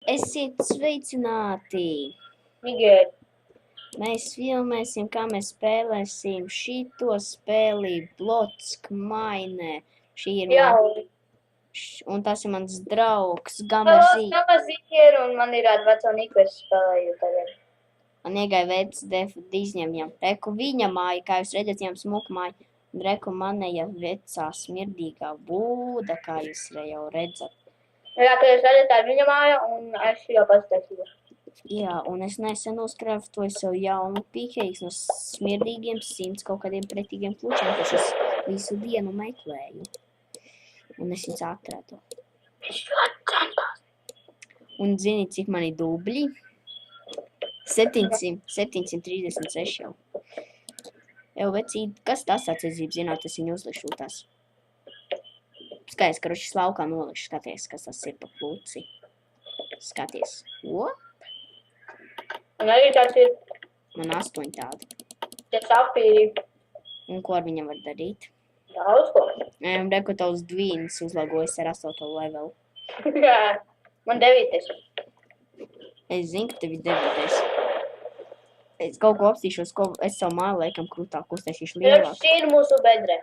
Esiet sveicināti! Miguel. Mēs filmēsim, kā mēs spēlēsim šito spēli Block Mine. Šī ir un tas ir mans draugs Gamazīķer, un man ir veco Niku, es spēlēju tagad. Man iegāja vecs izņemjam. Reku viņa māja, kā jūs redzat, viņam smuka māja. Un reku manēja vecā smirdīgā būda, kā jūs jau redzat. Jā, ka jūs redzat, tā ir viņa māja, un es jau pastāstīju. Jā, un es nesen uzkrāftoju sev jaunu pīkeiks no smirdīgiem 100 kaut kādiem pretīgiem klučiem, kurš es visu dienu meklēju. Un es viņus atradu. Un zini, cik mani dubļi? 736 jau. Jau vecīt, kas tas atcīzība zināt, es viņu uzlikšu tās. Skaties, ka šis laukā nolikšu, skaties, kas tas ir pa pluci. Skaties. O? Un arī tāds ir. Man 8 tādi. Tas apīri. Un ko ar viņam var darīt? Daudz ko. Un reku tavs dvīns uzlagojas ar 8. levelu. Jā, man 9. Es zinu, ka tev ir 9. Es kaut ko apstīšos, ko es savu māju laikam krūtāk uztaisīšu lielāk. Šī ir mūsu bedre.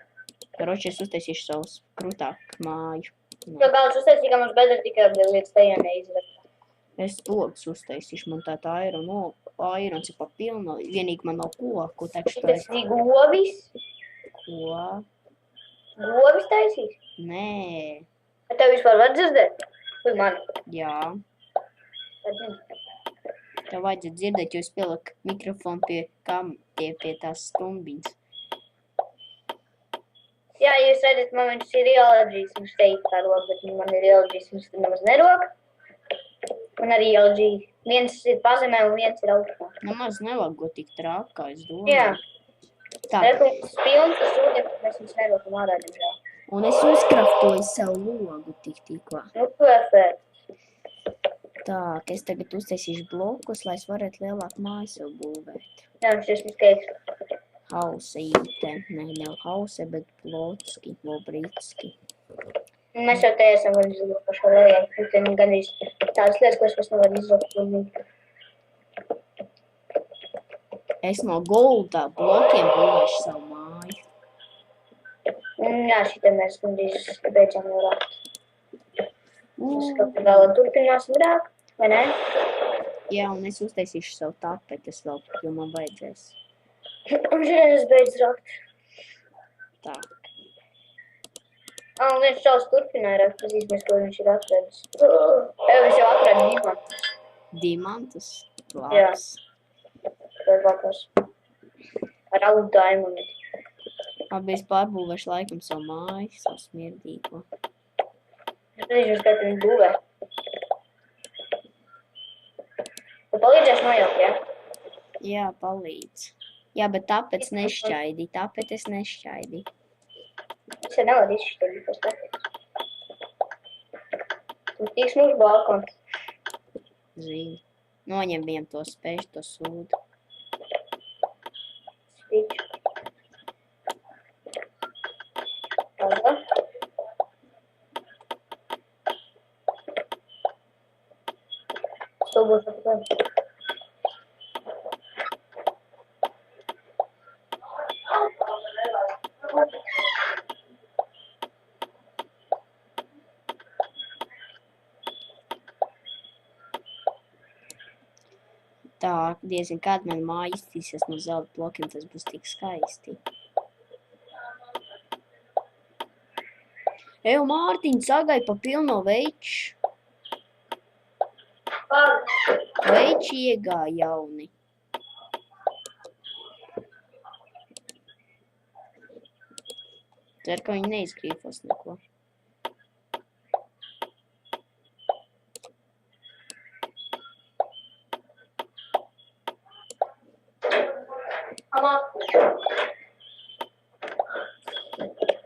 Karoči, es uztaisīšu savus krūtāk māju. Jo galds uztaisīja, ka mums bedre tikai līdz tajā neizved. Es logs uztaisīšu, man tā airons ir pa pilnu, vienīgi man nav koku, taču to Tas ir govis? Ko? Govis taisīs? Nē. Vai tev vispār var dzirdēt? Uz mani? Jā. Tev vajadzētu dzirdēt, jo es pieliku mikrofonu pie tās stumbiņas. Jā, jūs redzat, man viņš ir ielaģījis teikt tā roka, bet man ir ielaģījis, viņš tur nemaz neroka. Un arī ielaģīja. Viens ir pazemē un viens ir augstā. Nemaz nevago tik trāk, kā es domāju. Jā. Tā. Rekums pilns, tas ūdien, mēs viņš nerokam ārā, diemžēl. Un es uzkraftoju savu logu tikko. Nu, perfekt. Tā, ka es tagad uztaisīšu blokus, lai es varētu lielāku māju sev būvēt. Jā, viņš ir skaits. Hause īte. Ne hause, bet blocki, lobritski. Mēs jau te esam var izlūkt par šo lielajām putiem, gandrīz tādas lietas, ko es pēc nevaru izlūkt. Es no golda blokiem būvēšu savu māju. Jā, šitā mēs gandrīz beidzām jau rākt. Mēs kaut kā vēl turpināsim rākt, vai ne? Jā, un es uztaisīšu savu tapetes vēl, jo man vajadzēs. Un šodien es beidzu rākt. Tā. Un viens šaus turpināja rākt, tas izmēs, ko viņš ir atradis. Es jau atradu diamantus. Diamantus? Jā. Tas vakars. Ar alu diamondu. Labi, es pārbūvēšu laikam savu māju, savu smirdīgo. Es nezinu, kā tu viņu būvē. Tu palīdzēsi nojaukt, jā? Jā, palīdz. Jā, bet tāpēc nešķaidī, tāpēc es nešķaidī. Es jau nevaru izšķirt, kas tāpēc. Tu tiks mūsu balkons. Zini. Noņem viņam to spēšu, to sūdu. Stiķu. Tāda. Stulbos atpakaļ. Tā, diezin, kāda man māja iztīsies no zelta blokiem, tas būs tik skaisti. Eju, Mārtiņ, sagai pa pilno veiču. Veiči iegāja jauni. Cer, ka viņi neizkrīfos neko.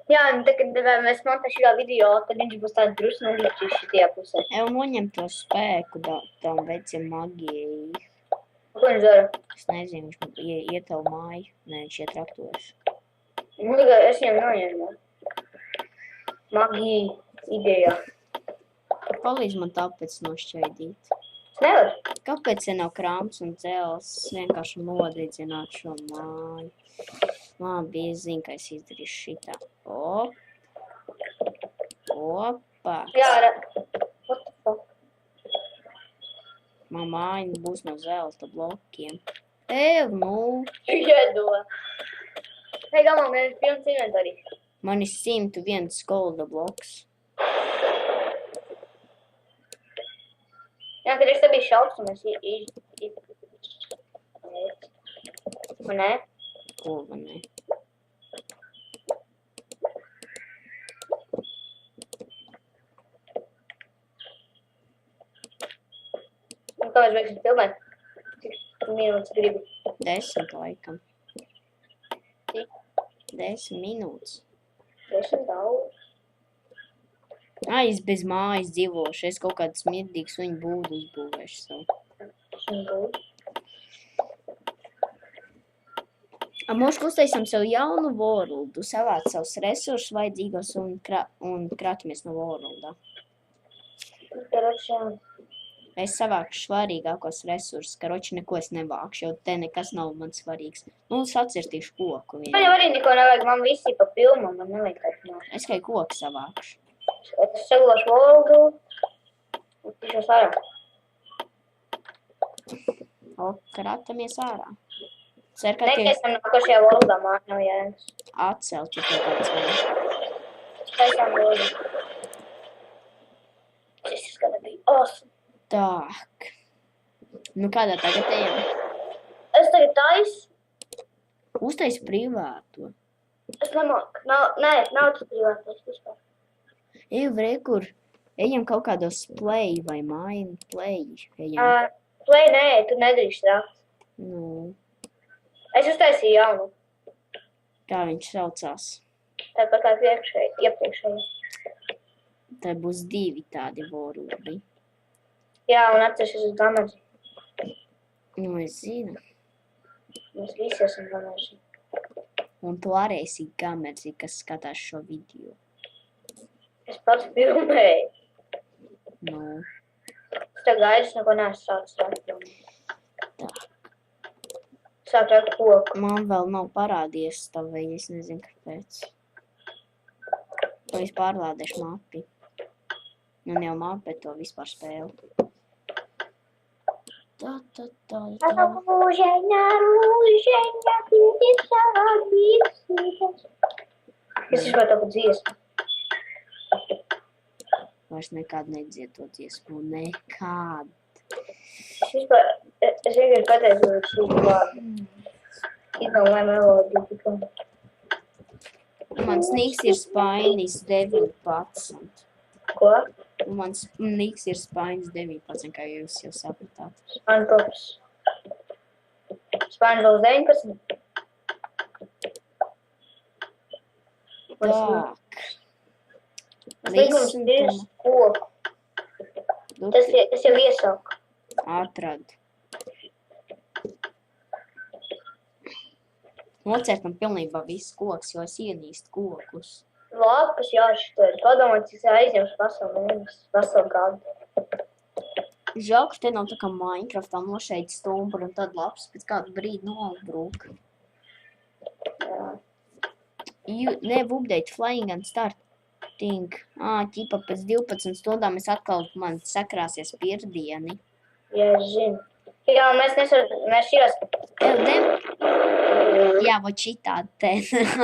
Jā, un tad, kad mēs montēšu šo video, tad viņš būs tāds drusku noglīčīs šitajā pusē. Eju, noņem to spēku tam veciem magijai. Ko viņš dara? Es nezinu, viņš iet tavu māju. Nē, viņš iet traktojas. Nu, es viņam noņēmu. Magija idejā. Palīdz man tāpēc nošķaidīt. Nevar. Kāpēc te nav krāms un dzels? Vienkārši nodedzināt šo māju. Labi, es zinu, ka es izdarīšu šitā. Opa. Jā, what the fuck? Man māja būs no zelta blokiem. Nu. Jēdula. Hei, galvā, man ir pilns inventorijas. Man ir 101 golda bloks. Jā, kad es te biju šauks, un es Un nē? Ko man ne? Un kā mēs beigsim filmēt? Cik minūtes gribi? 10 laikam. Cik? 10 minūtes. 10 daudz. Es bez mājas dzīvošu. Es kaut kādu smirdīgu suņu būdu uzbūvēšu savu. Mums uztaisam sev jaunu worldu, savāc savus resursus vajadzīgos un kratamies no worlda. Es savākšu svarīgākos resursus, karoči neko es nevākšu, jo te nekas nav man svarīgs. Sacirtīšu koku. Man jau arī neko nevajag, man visi pa pilnu, man nevajag kaut no. Es tikai koku savākšu. Es saglošu worldu un tišos ārā. Kratamies ārā. Cer, ka Nekaisam nākošajā worldā, man nav jēgas. Atcelt, ja tev kāds vajag. Taisām worldu. This is gonna be awesome. Tak. Kādā tagad ejam? Es tagad taisu. Uztais privāto. Es nemāku. Nē, nav tas privātais vispār. Kur? Ejam kaut kādos play vai mine play. Ejam. Play nē, tu nedrīkst rakt. Es uztaisīju jaunu. Kā viņš saucās? Tāpat kā iepriekšēji. Tā būs 2 tādi worldi. Jā, un atceršies uz gamerzi. Es zinu. Mēs visi esam gamerzi. Un tu arī esi gamerzi, kas skatās šo video. Es pats filmēju. Es tā gaidus neko neesmu sācis filmēt. Tā. Sāk rakt koku. Man vēl nav parādījies stavēji, es nezinu, kāpēc. To es pārlādēšu mapi. Un jau mapi, bet to vispār spēlu. Rūžeņa, pīti savā bīsītes. Es vispār to pat dziesmu. Vairs nekad nedzied to dziesmu. Nekad. Es vienkārši pateicu, ka šī vārdu. Izdomāju melodiju tikai. Mans niks ir Spainis 19. Ko? Mans niks ir Spainis 19, kā jūs jau sapratāt. Spainis 19? Tak. Es likums ir koku. Tas jau iesauka. Atrad. Nocertam pilnībā viss koks, jo es ienīstu kokus. Lapas jāšķir. Padomāt, cik aizņems veselu gadu. Žēl, ka te nav tā kā Minecraftā nošeit stumbru un tad lapas pēc kādu brīdi nobrūk. Update flying and starting. Ķipa pēc 12 stundām es atkal man sakrāsies pirdieni. Jā, es zinu. Jā, mēs šķirās. Jā, vot šitā te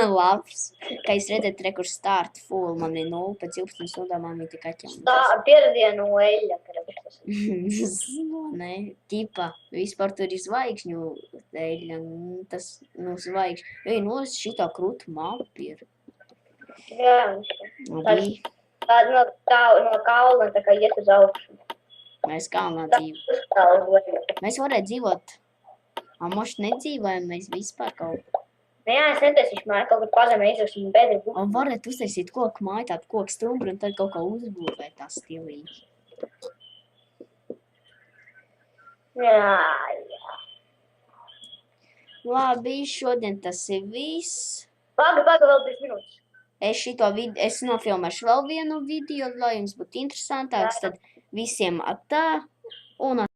labs. Kā jūs redzat, rekur start full, man ir 0, pēc 12 stundām man ir tik atjaunas. Tā, pirdienu eļļa. Nē, ķipa, vispār tur ir zvaigžņu eļļa, tas, zvaigžņu. Šitā krūta mapa ir. Jā, tā no kaula tā kā iet uz augšu. Mēs kalnā dzīvojam. Mēs varētu dzīvot. Moši nedzīvojam, mēs vispār kaut. Jā, es netaisīšu māju, kaut kur pazemē izraksim bedri. Varētu uztaisīt koku māju, tādu koku stumbru un tad kaut kā uzbūvēt tā stilīgi. Jā. Labi, šodien tas ir viss. Paga, vēl 5 minūtes. Es nofilmēšu vēl vienu video, lai jums būtu interesantāks, tad visiem atā un